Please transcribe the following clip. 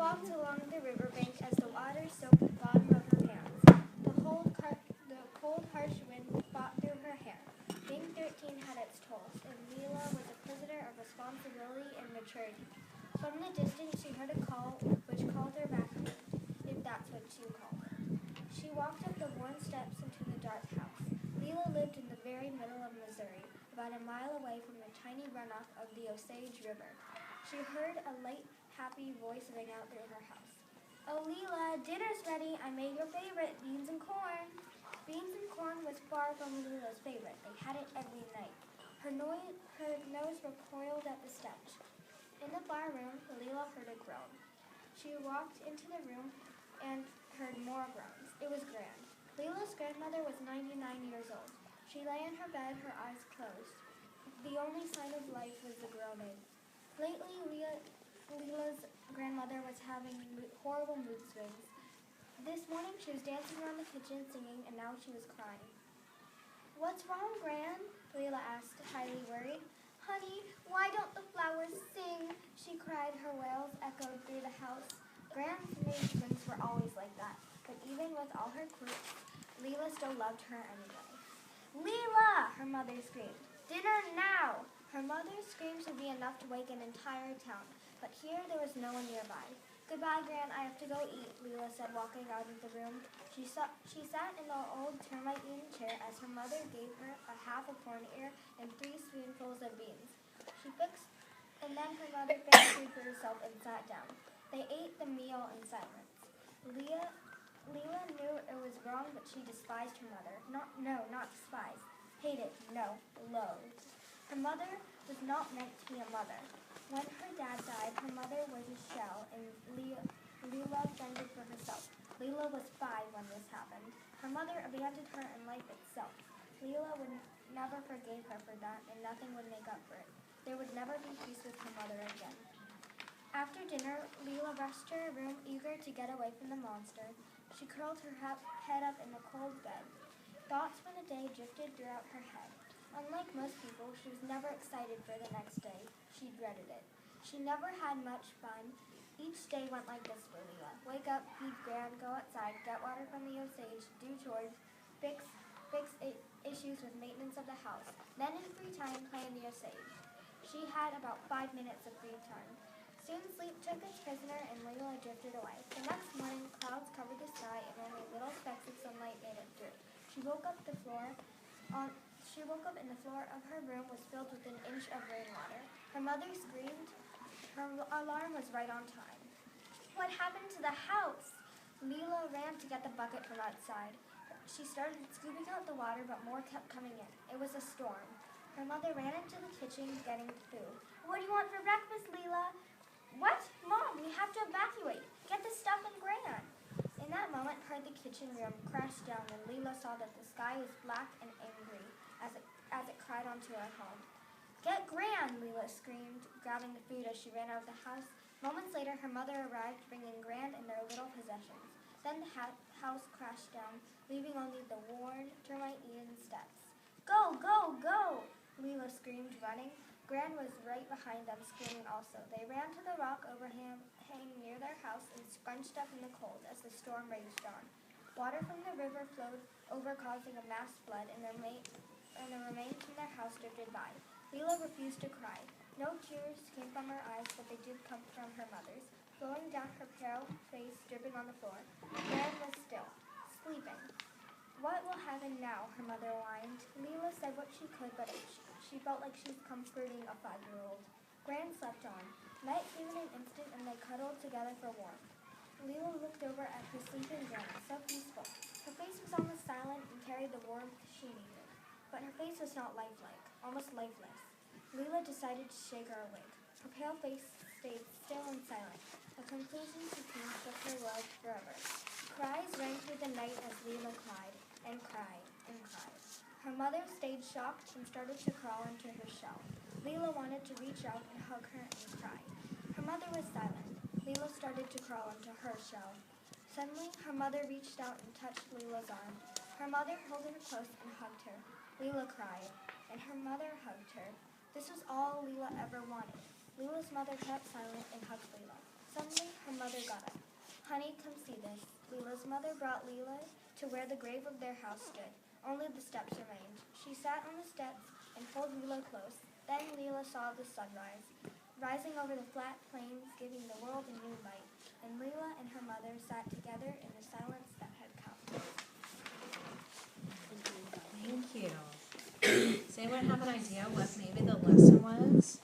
walked along the riverbank as the water soaked the bottom of her pants. The cold, harsh wind fought through her hair. Being 13 had its tolls, and Leela was a prisoner of responsibility and maturity. From the distance she heard a call which called her back home, if that's what you call it. She walked up the worn steps into the dark house. Leela lived in the very middle of Missouri, about a mile away from the tiny runoff of the Osage River. She heard a light, happy voice ring out through her house. "Oh, Leela, dinner's ready. I made your favorite, beans and corn." Beans and corn was far from Leela's favorite. They had it every night. Her nose recoiled at the stench. In the bar room, Leela heard a groan. She walked into the room and heard more groans. It was Gran. Leela's grandmother was 99 years old. She lay in her bed, her eyes closed. The only sign of life was the groaning. Lately, Leela's grandmother was having horrible mood swings. This morning, she was dancing around the kitchen singing, and now she was crying. "What's wrong, Gran?" Leela asked, highly worried. "Honey, why don't the flowers sing?" she cried. Her wails echoed through the house. Gran's mood swings were always like that, but even with all her quirks, Leela still loved her anyway. "Leela!" her mother screamed. "Dinner now!" Her mother's screams would be enough to wake an entire town, but here there was no one nearby. "Goodbye, Gran, I have to go eat," Leela said, walking out of the room. She sat in the old termite-eaten chair as her mother gave her a half a corn ear and 3 spoonfuls of beans. And then her mother fixed food for herself and sat down. They ate the meal in silence. Leela knew it was wrong, but she despised her mother. Not despised. Hated, no, loathed. Her mother was not meant to be a mother. When her dad died, her mother was a shell, and Leela fended for herself. Leela was 5 when this happened. Her mother abandoned her in life itself. Leela would never forgive her for that, and nothing would make up for it. There would never be peace with her mother again. After dinner, Leela rushed to her room, eager to get away from the monster. She curled her head up in the cold bed. Thoughts for the day drifted throughout her head. Unlike most people, she was never excited for the next day. She dreaded it. She never had much fun. Each day went like this for Leela. Wake up, feed Gran, go outside, get water from the Osage, do chores, fix issues with maintenance of the house. Then in free time, play in the Osage. She had about 5 minutes of free time. Soon sleep took its prisoner and Leela drifted away. The next morning, clouds covered the sky and only little specks of sunlight made it through. She woke up and the floor of her room was filled with an inch of rainwater. Her mother screamed. Her alarm was right on time. "What happened to the house?" Leela ran to get the bucket from outside. She started scooping out the water, but more kept coming in. It was a storm. Her mother ran into the kitchen getting food. "What do you want for breakfast, Leela?" "What? Mom, we have to evacuate. Get the stuff and Gran." In that moment, the kitchen room crashed down, and Leela saw that the sky was black and angry as it cried onto her home. "Get Gran!" Leela screamed, grabbing the food as she ran out of the house. Moments later, her mother arrived, bringing Gran and their little possessions. Then the house crashed down, leaving only the worn, termite-eaten steps. "Go, go, go!" Leela screamed, running. Gran was right behind them, screaming also. They ran to the rock overhang near their house and scrunched up in the cold as the storm raged on. Water from the river flowed over, causing a mass flood, and the remains from their house drifted by. Leela refused to cry. No tears came from her eyes, but they did come from her mother's, flowing down her pale face, dripping on the floor. Gran was still, sleeping. "What will happen now?" her mother whined. Leela said what she could, but she felt like she was comforting a 5-year-old. Gran slept on. Night came in an instant, and they cuddled together for warmth. Leela looked over at her sleeping Gran, so peaceful. Her face was almost silent and carried the warmth she needed. But her face was not lifelike, almost lifeless. Leela decided to shake her awake. Her pale face stayed still and silent. A conclusion she came shook her world forever. Cries rang through the night as Leela cried, and cried, and cried. Her mother stayed shocked and started to crawl into her shell. Leela wanted to reach out and hug her and cry. Her mother was silent. Leela started to crawl into her shell. Suddenly, her mother reached out and touched Leela's arm. Her mother held her close and hugged her. Leela cried, and her mother hugged her. This was all Leela ever wanted. Leela's mother kept silent and hugged Leela. Suddenly, her mother got up. Honey, come see this. Leela's mother brought Leela to where the grave of their house stood. Only the steps remained. She sat on the steps and pulled Leela close. Then Leela saw the sunrise, rising over the flat plains, giving the world a new light. And Leela and her mother sat together in the silence that had come. Thank you. Does anyone have an idea what maybe the lesson was?